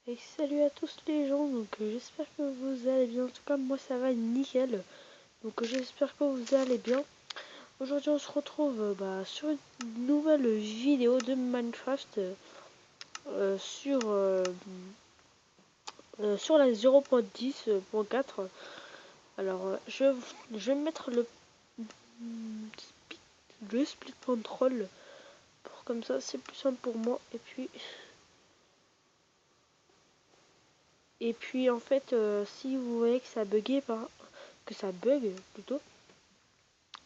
Et salut à tous les gens, donc j'espère que vous allez bien, en tout cas moi ça va nickel, donc j'espère que vous allez bien. Aujourd'hui on se retrouve sur une nouvelle vidéo de Minecraft sur la 0.10.4. Alors je vais mettre le split control pour comme ça c'est plus simple pour moi. Et puis en fait si vous voyez que ça bug plutôt,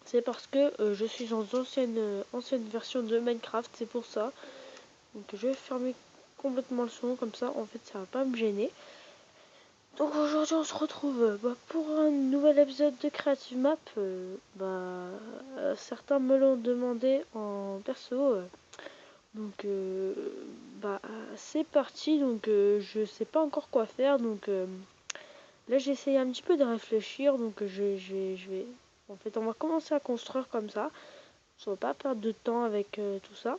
c'est parce que je suis en ancienne version de Minecraft, c'est pour ça. Donc je vais fermer complètement le son, comme ça en fait ça va pas me gêner. Donc aujourd'hui on se retrouve pour un nouvel épisode de Creative Map. Certains me l'ont demandé en perso. Donc c'est parti. Donc je sais pas encore quoi faire. Donc là j'ai essayé un petit peu de réfléchir. Donc je vais... En fait on va commencer à construire comme ça. On va pas perdre de temps avec tout ça.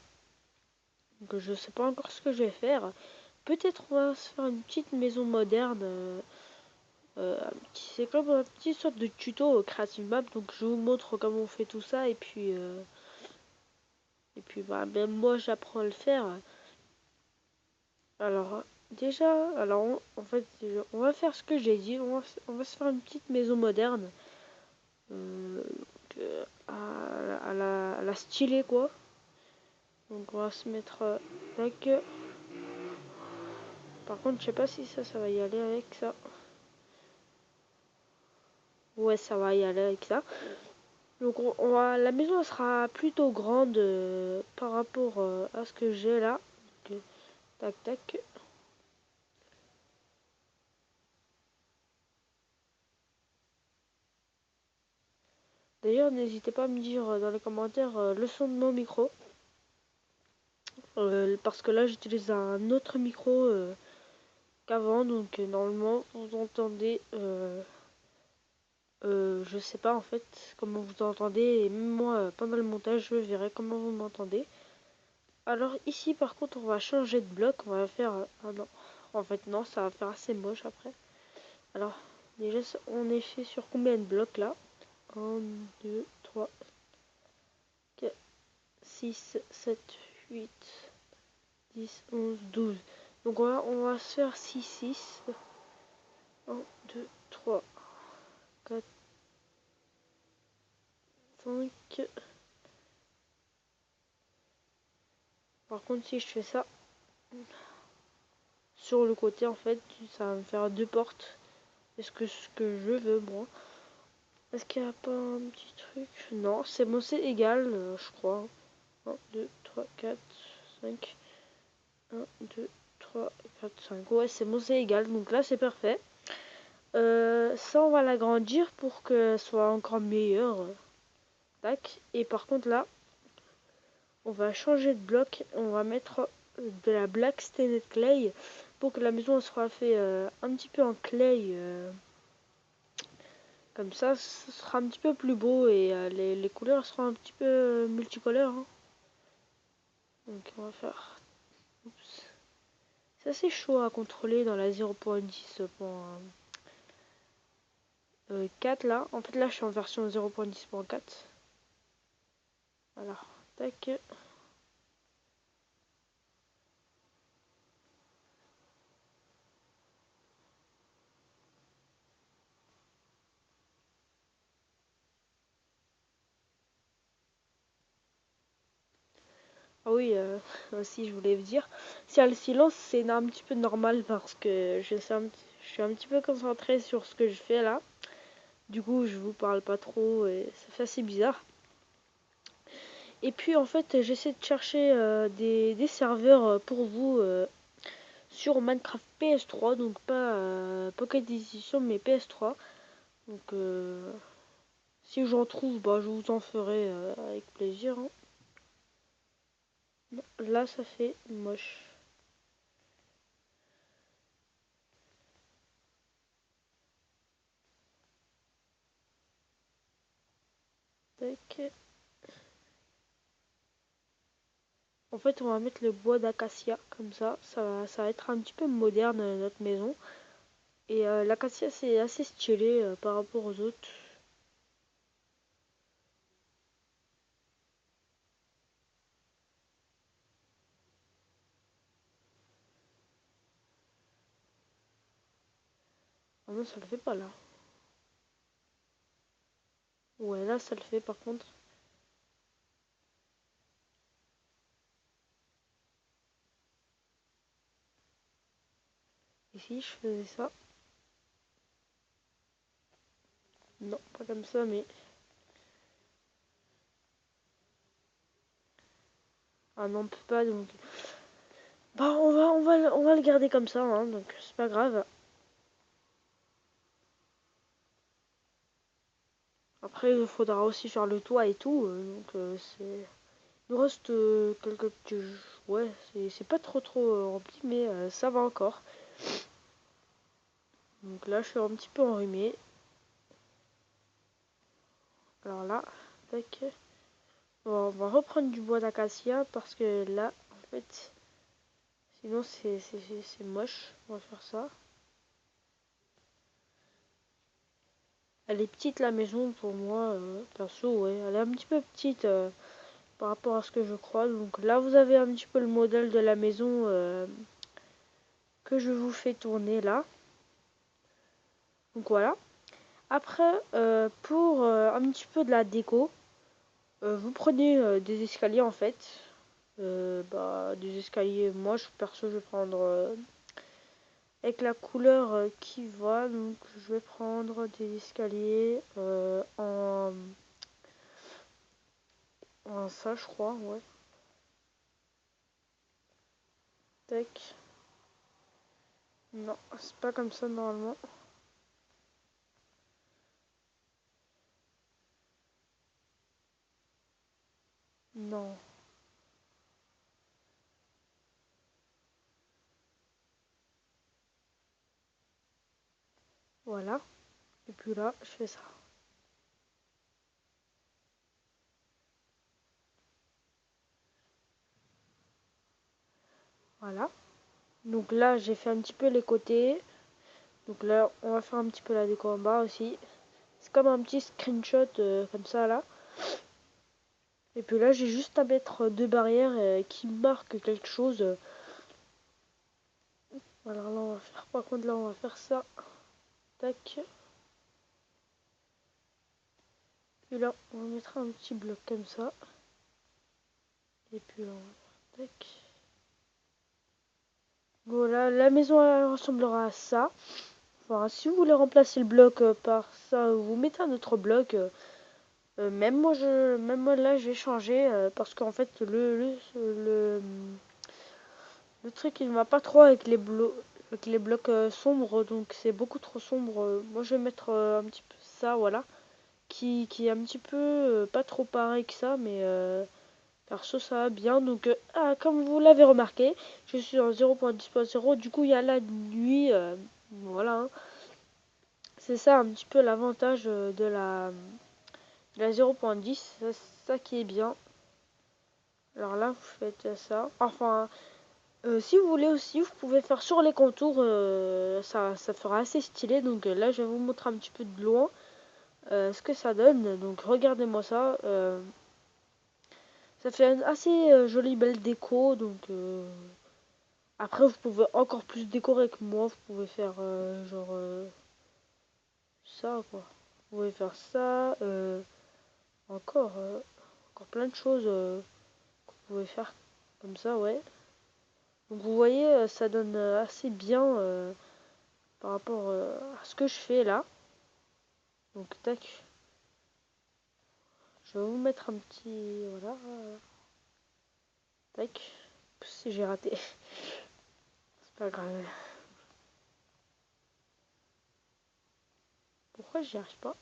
Donc je sais pas encore ce que je vais faire. Peut-être on va se faire une petite maison moderne. C'est comme un petit sorte de tuto Creative Map. Donc je vous montre comment on fait tout ça. Et puis même moi j'apprends à le faire. Alors déjà, en fait on va faire ce que j'ai dit. On va se faire une petite maison moderne. À la stylée quoi. Donc on va se mettre like. Par contre, je sais pas si ça va y aller avec ça. Ouais, ça va y aller avec ça. Donc la maison elle sera plutôt grande par rapport à ce que j'ai là. Donc, tac tac. D'ailleurs, n'hésitez pas à me dire dans les commentaires le son de mon micro. Parce que là, j'utilise un autre micro qu'avant. Donc, normalement, vous entendez... je sais pas en fait comment vous entendez. Et même moi, pendant le montage, je verrai comment vous m'entendez. Alors ici, par contre, on va changer de bloc. On va faire... ah non. En fait, non, ça va faire assez moche après. Alors, déjà, on est fait sur combien de blocs là? 1, 2, 3, 4, 6, 7, 8, 10, 11, 12. Donc on va se faire 6, 6. 1, 2, 3, 4, 5. Par contre, si je fais ça sur le côté, en fait, ça va me faire deux portes. Est-ce que ce que je veux, moi? Est-ce qu'il n'y a pas un petit truc? Non, c'est bon, c'est égal, je crois. 1, 2, 3, 4, 5. 1, 2, 3, 4, 5. Ouais, c'est bon, c'est égal. Donc là, c'est parfait. Ça, on va l'agrandir pour que soit encore meilleur. Tac. Et par contre, là, on va changer de bloc. On va mettre de la black stained clay pour que la maison soit faite un petit peu en clay. Comme ça, ce sera un petit peu plus beau et les couleurs seront un petit peu multicolores. Hein. Donc, on va faire... Oups. C'est assez chaud à contrôler dans la 0.10.4 là. En fait, là, je suis en version 0.10.4. Voilà. Tac. Ah oui, aussi, je voulais vous dire. Si y a le silence, c'est un petit peu normal parce que je suis un petit peu concentré sur ce que je fais là. Du coup, je vous parle pas trop et ça fait assez bizarre. Et puis, en fait, j'essaie de chercher des serveurs pour vous sur Minecraft PS3. Donc, pas Pocket Edition, mais PS3. Donc, si j'en trouve, je vous en ferai avec plaisir. Hein. Là, ça fait moche. Tac. En fait, on va mettre le bois d'acacia, comme ça va être un petit peu moderne notre maison. Et l'acacia, c'est assez stylé par rapport aux autres. Ah non, ça le fait pas là. Ouais, là, ça le fait par contre. Ici, je faisais ça. Non, pas comme ça, mais... Ah non, on peut pas, donc... Bah, on va le garder comme ça, hein, donc c'est pas grave. Après, il faudra aussi faire le toit et tout, donc c'est... Il nous reste quelques petits... Ouais, c'est pas trop rempli, mais ça va encore. Donc là, je suis un petit peu enrhumé. Alors là, tac. On va reprendre du bois d'acacia parce que là, en fait, sinon c'est moche. On va faire ça. Elle est petite la maison pour moi, perso, ouais. Elle est un petit peu petite par rapport à ce que je crois. Donc là, vous avez un petit peu le modèle de la maison que je vous fais tourner là. Donc voilà. Après, pour un petit peu de la déco, vous prenez des escaliers en fait. Des escaliers, moi perso je vais prendre avec la couleur qui va. Donc je vais prendre des escaliers en ça je crois, ouais. Tac. Non, c'est pas comme ça normalement. Non. Voilà. Et puis là, je fais ça. Voilà. Donc là, j'ai fait un petit peu les côtés. Donc là, on va faire un petit peu la déco en bas aussi. C'est comme un petit screenshot comme ça là. Et puis là, j'ai juste à mettre deux barrières qui marquent quelque chose. Alors là, on va faire, par contre, là, on va faire ça. Tac. Puis là, on va mettre un petit bloc comme ça. Et puis là, on va faire tac. Voilà, la maison elle ressemblera à ça. Enfin, si vous voulez remplacer le bloc par ça, vous mettez un autre bloc. Même moi là, je vais changer parce qu'en fait, le truc il ne va pas trop avec avec les blocs sombres, donc c'est beaucoup trop sombre. Moi, je vais mettre un petit peu ça, voilà, qui est un petit peu pas trop pareil que ça, mais perso ça va bien. Donc, comme vous l'avez remarqué, je suis en 0.10.0. Du coup, il y a la nuit, voilà. Hein. C'est ça un petit peu l'avantage de la 0.10, c'est ça qui est bien. Alors là, vous faites ça. Enfin, si vous voulez aussi, vous pouvez faire sur les contours, ça fera assez stylé. Donc là, je vais vous montrer un petit peu de loin ce que ça donne. Donc regardez-moi ça. Ça fait une assez jolie, belle déco. Donc après, vous pouvez encore plus décorer que moi. Vous pouvez faire genre ça, quoi. Vous pouvez faire ça. Encore, encore plein de choses que vous pouvez faire comme ça, ouais. Donc vous voyez, ça donne assez bien par rapport à ce que je fais là. Donc tac, je vais vous mettre un petit... Voilà. Tac. Si j'ai raté. C'est pas grave. Pourquoi j'y arrive pas?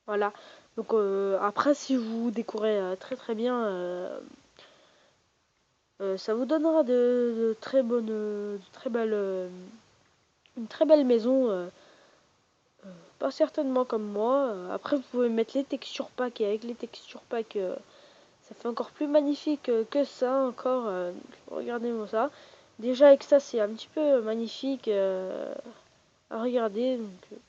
Voilà. Donc après, si vous décorez très bien, ça vous donnera de très bonnes, de très belles, une très belle maison. Pas certainement comme moi. Après, vous pouvez mettre les textures packs et avec les textures packs, Ça fait encore plus magnifique que ça encore. Regardez-moi ça. Déjà avec ça c'est un petit peu magnifique à regarder. Donc,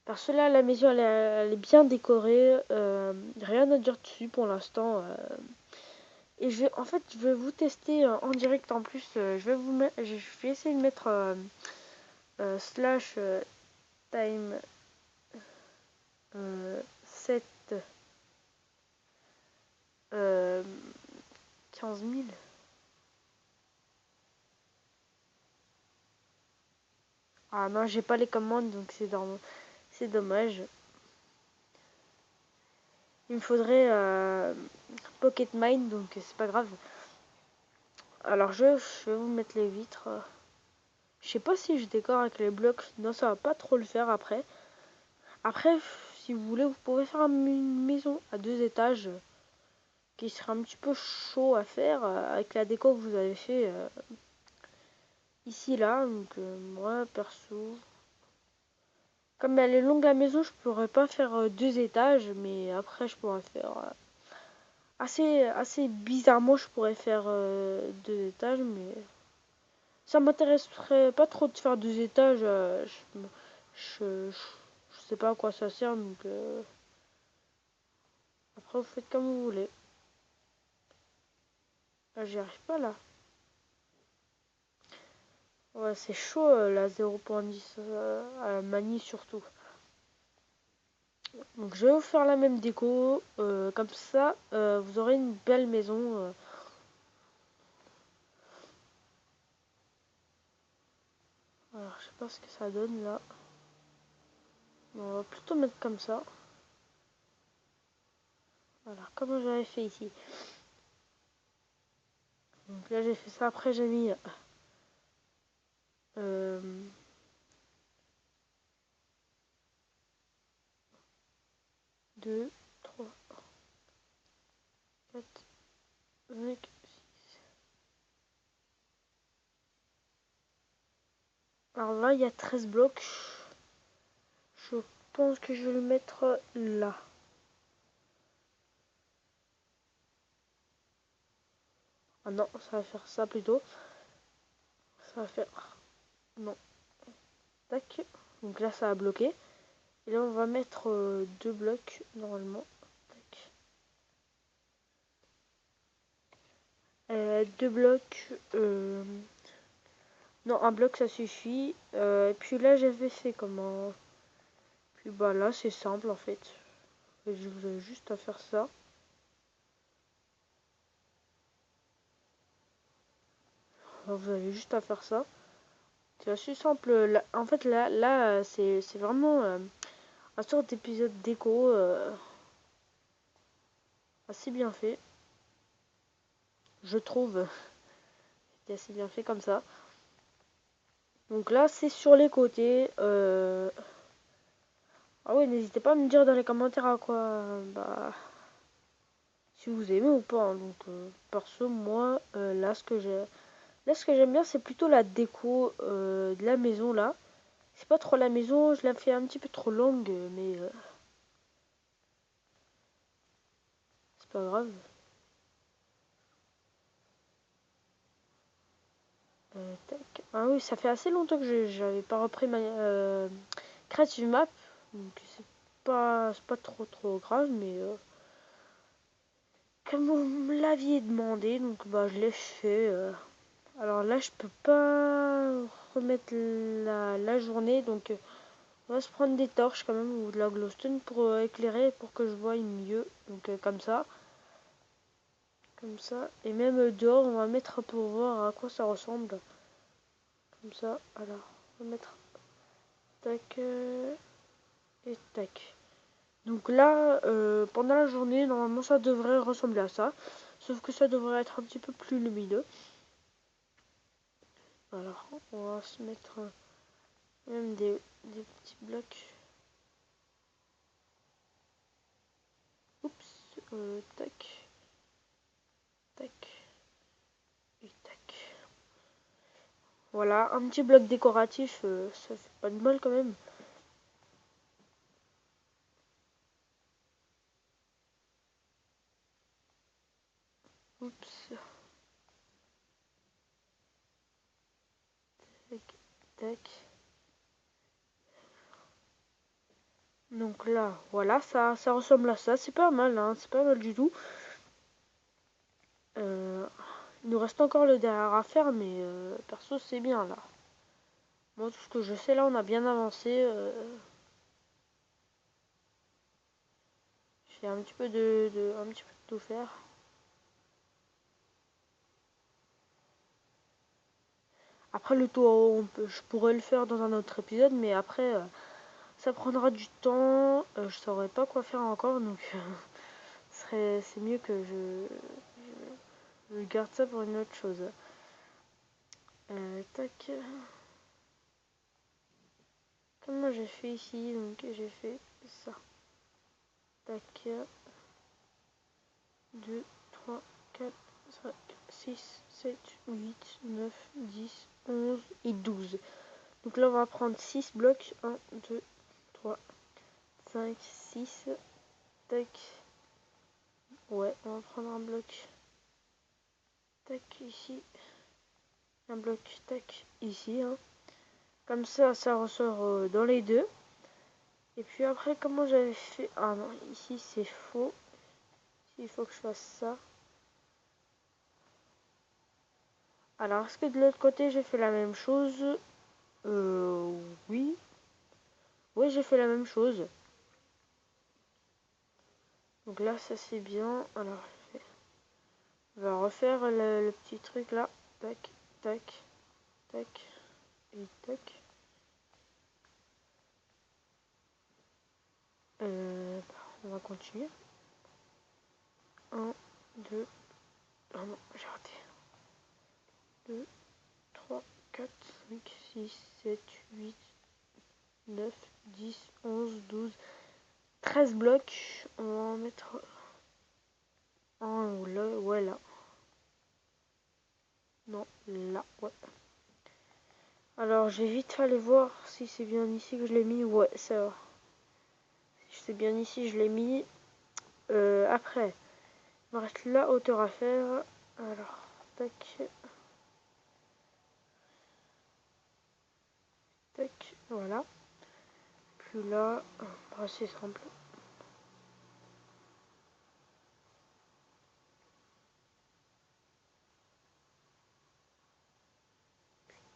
parce que là la maison elle est bien décorée. Rien à dire dessus pour l'instant. Et en fait je vais vous tester en direct en plus. Je vais essayer de mettre slash time 7 15 000. Ah non, j'ai pas les commandes donc c'est dommage. Il me faudrait Pocket Mine donc c'est pas grave. Alors je vais vous mettre les vitres. Je sais pas si je décore avec les blocs. Non, ça va pas trop le faire après. Après, si vous voulez, vous pouvez faire une maison à 2 étages qui sera un petit peu chaud à faire avec la déco que vous avez fait ici là. Donc moi perso, comme elle est longue la maison, je pourrais pas faire 2 étages, mais après je pourrais faire assez bizarrement, je pourrais faire 2 étages, mais ça m'intéresserait pas trop de faire 2 étages. Je sais pas à quoi ça sert, donc après vous faites comme vous voulez. Là, j'y arrive pas là. Ouais, c'est chaud la 0.10 à la manie surtout. Donc je vais vous faire la même déco, comme ça vous aurez une belle maison. Alors je sais pas ce que ça donne là. On va plutôt mettre comme ça. Voilà, comme j'avais fait ici. Donc là j'ai fait ça, après j'ai mis 2, 3, 4, 5, 6. Alors là il y a 13 blocs. Je pense que je vais le mettre là. Ah non, ça va faire ça plutôt. Ça va faire... Non. Tac. Donc là ça a bloqué. Et là on va mettre 2 blocs normalement. Tac. 2 blocs. Non, un bloc ça suffit. Et puis là j'avais fait comment. Puis bah là c'est simple en fait. Je vous ai juste à faire ça. Vous avez juste à faire ça. C'est assez simple. Là, en fait là c'est vraiment un sorte d'épisode déco assez bien fait. Je trouve. C'est assez bien fait comme ça. Donc là c'est sur les côtés. Ah oui, n'hésitez pas à me dire dans les commentaires à quoi bah si vous aimez ou pas. Hein. Donc perso moi là ce que j'aime bien c'est plutôt la déco de la maison là. C'est pas trop la maison, je la fais un petit peu trop longue mais c'est pas grave. Tac. Ah oui, ça fait assez longtemps que j'avais pas repris ma Creative Map. Donc c'est pas trop grave mais comme vous me l'aviez demandé donc bah je l'ai fait. Alors là je peux pas remettre la journée donc on va se prendre des torches quand même ou de la glowstone pour éclairer pour que je voie mieux. Donc comme ça. Comme ça. Et même dehors on va mettre pour voir à quoi ça ressemble. Comme ça. Alors on va mettre tac et tac. Donc là pendant la journée normalement ça devrait ressembler à ça. Sauf que ça devrait être un petit peu plus lumineux. Alors on va se mettre même des petits blocs. Oups, tac, tac, et tac. Voilà, un petit bloc décoratif, ça fait pas de mal quand même. tac, tac. Donc là, voilà, ça ressemble à ça. C'est pas mal, hein, c'est pas mal du tout. Il nous reste encore le derrière à faire, mais perso, c'est bien là. Moi, tout ce que je sais là, on a bien avancé. Je fais un petit peu un petit peu de tout faire. Après, le tour, je pourrais le faire dans un autre épisode, mais après, ça prendra du temps. Je saurais pas quoi faire encore, donc c'est mieux que je garde ça pour une autre chose. Tac. Comme moi j'ai fait ici, donc j'ai fait ça. Tac. 2, 3, 4, 5, 6, 7, 8, 9, 10, 11 et 12. Donc là on va prendre 6 blocs. 1, 2, 3, 5, 6. Tac. Ouais, on va prendre un bloc. Tac, ici. Un bloc, tac, ici. Hein. Comme ça ressort dans les deux. Et puis après, comment j'avais fait... Ah non, ici c'est faux. Il faut que je fasse ça. Alors, est-ce que de l'autre côté, j'ai fait la même chose? Oui. Oui, j'ai fait la même chose. Donc là, ça c'est bien. Alors, je vais refaire le petit truc là. Tac, tac, tac, et tac. On va continuer. 1, 2. Ah non, j'ai raté. 2, 3, 4, 5, 6, 7, 8, 9, 10, 11, 12, 13 blocs. On va en mettre un là, ouais là. Non, là, ouais. Alors, j'ai vite fait aller voir si c'est bien ici que je l'ai mis. Ouais, ça va. Si c'est bien ici, je l'ai mis. Après, il me reste la hauteur à faire. Alors, tac. Tac, voilà. Puis là, c'est simple.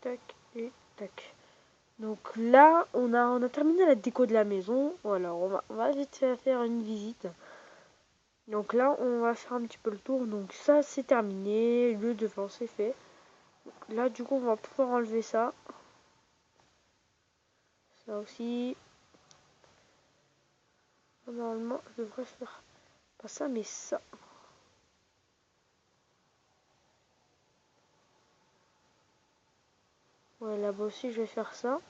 Tac et tac. Donc là, on a terminé la déco de la maison. Voilà, on va vite faire une visite. Donc là, on va faire un petit peu le tour. Donc ça, c'est terminé. Le devant, c'est fait. Donc là, du coup, on va pouvoir enlever ça. Ça aussi. Normalement, je devrais faire pas ça, mais ça. Ouais, là-bas aussi, je vais faire ça.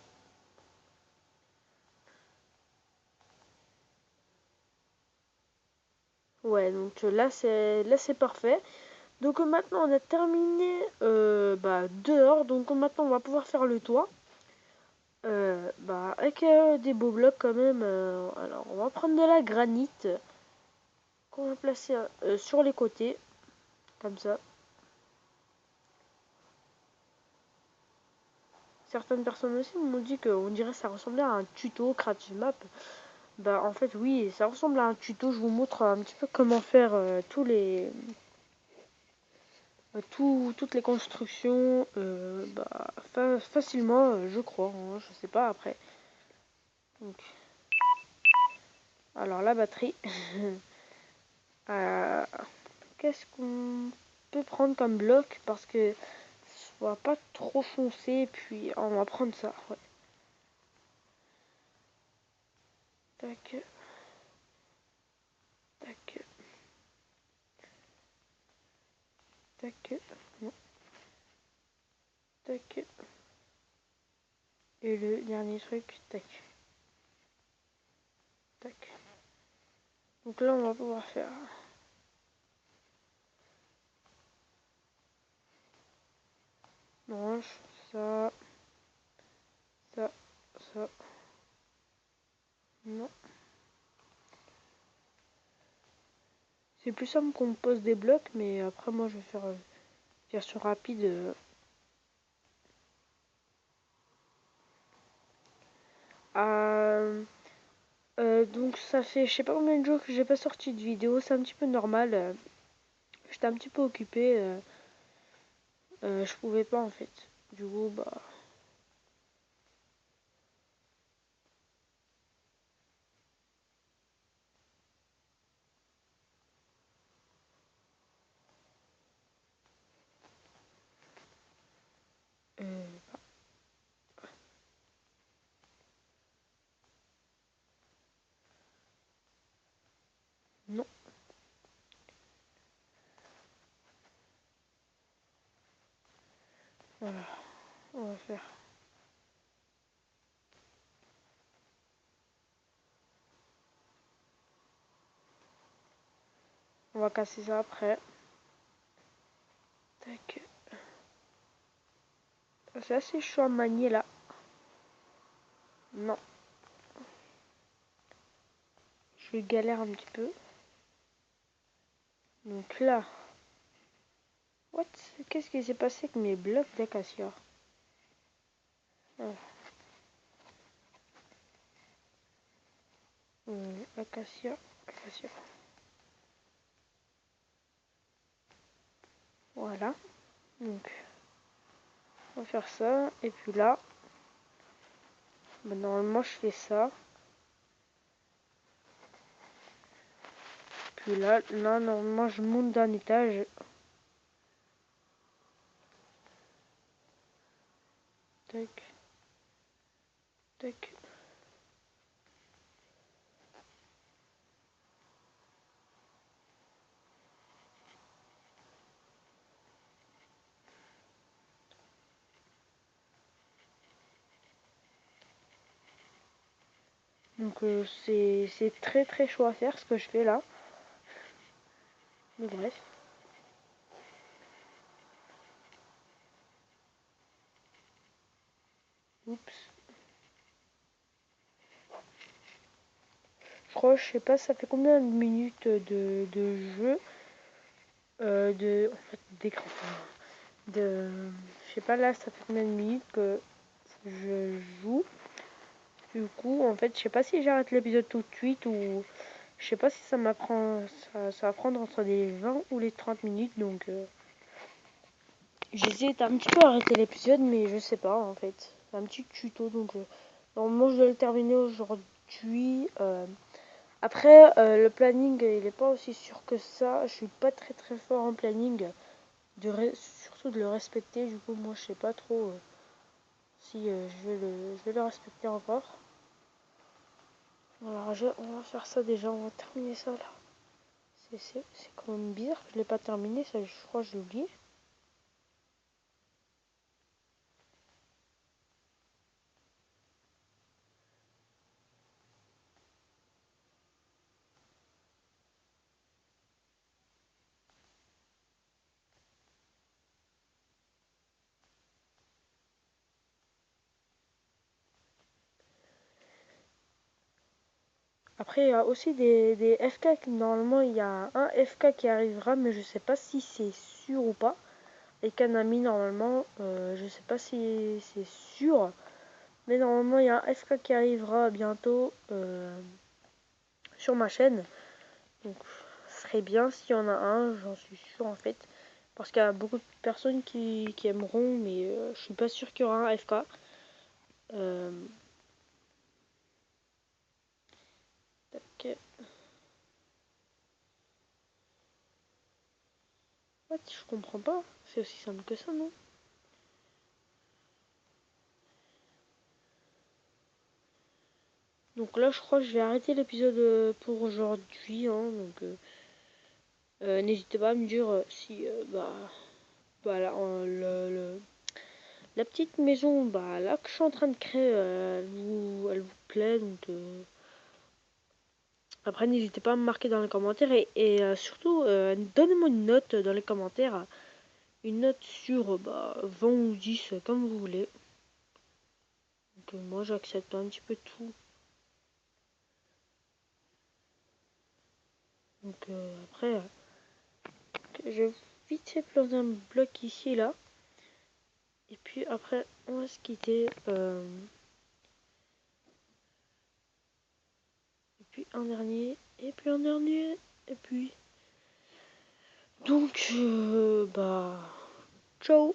Ouais, donc là, c'est parfait. Donc maintenant, on a terminé dehors. Donc maintenant, on va pouvoir faire le toit. Avec des beaux blocs quand même. Alors, on va prendre de la granite qu'on va placer sur les côtés, comme ça. Certaines personnes aussi m'ont dit qu'on dirait que ça ressemblait à un tuto Creative Map. Bah en fait oui, ça ressemble à un tuto. Je vous montre un petit peu comment faire toutes les constructions facilement, je crois. Hein, je sais pas après. Donc, alors la batterie. Qu'est-ce qu'on peut prendre comme bloc parce que soit pas trop foncé. Puis on va prendre ça. Ouais. Tac, tac, tac, non, tac. Et le dernier truc, tac, tac. Donc là, on va pouvoir faire branche, ça, ça, ça. Non. C'est plus simple qu'on me pose des blocs, mais après, moi, je vais faire version rapide. Donc ça fait je sais pas combien de jours que j'ai pas sorti de vidéo, c'est un petit peu normal. J'étais un petit peu occupée, je pouvais pas en fait. Du coup bah euh, non, voilà, on va faire. On va casser ça après. Tac. C'est assez chaud à manier là. Non, je galère un petit peu. Donc là, what? Qu'est-ce qui s'est passé avec mes blocs d'acacia? Ah, acacia, acacia. Voilà. Donc, on va faire ça. Et puis là, bah, normalement, je fais ça. Puis là, normalement, je monte d'un étage. Tac, tac. Donc, c'est très très chaud à faire ce que je fais là. Mais bref. Oups. Je crois, je sais pas, ça fait combien de minutes de jeu en fait, d'écran. Je sais pas là, ça fait combien de minutes que je joue. Du coup, en fait, je sais pas si j'arrête l'épisode tout de suite ou je sais pas si ça va prendre entre les 20 ou les 30 minutes. Donc, j'essaie d'un petit peu arrêter l'épisode, mais je sais pas en fait. C'est un petit tuto, donc normalement je dois le terminer aujourd'hui. Après, le planning, il est pas aussi sûr que ça. Je suis pas très très fort en planning, surtout de le respecter. Du coup, moi, je sais pas trop si je vais le respecter encore. Alors, on va faire ça déjà. On va terminer ça là. C'est quand même bizarre que je l'ai pas terminé. Ça, je crois que j'ai oublié. Après, il y a aussi des FK. Normalement, il y a un FK qui arrivera, mais je sais pas si c'est sûr ou pas. Et Kanami, normalement, je sais pas si c'est sûr. Mais normalement, il y a un FK qui arrivera bientôt sur ma chaîne. Donc, ce serait bien s'il y en a un, j'en suis sûre en fait. Parce qu'il y a beaucoup de personnes qui aimeront, mais je suis pas sûre qu'il y aura un FK. Euh, tac. What, je comprends pas. C'est aussi simple que ça, non? Donc là, je crois que je vais arrêter l'épisode pour aujourd'hui. Hein, donc, n'hésitez pas à me dire si bah là, la petite maison bah, là que je suis en train de créer, elle vous plaît. Donc, après, n'hésitez pas à me marquer dans les commentaires et surtout, donnez-moi une note dans les commentaires. Une note sur 20 ou 10, comme vous voulez. Donc, moi, j'accepte un petit peu tout. Donc, après, je vais vite fait planter un bloc ici, là. Et puis après, on va se quitter. un dernier, et puis un dernier, et puis... Donc, bah... Ciao.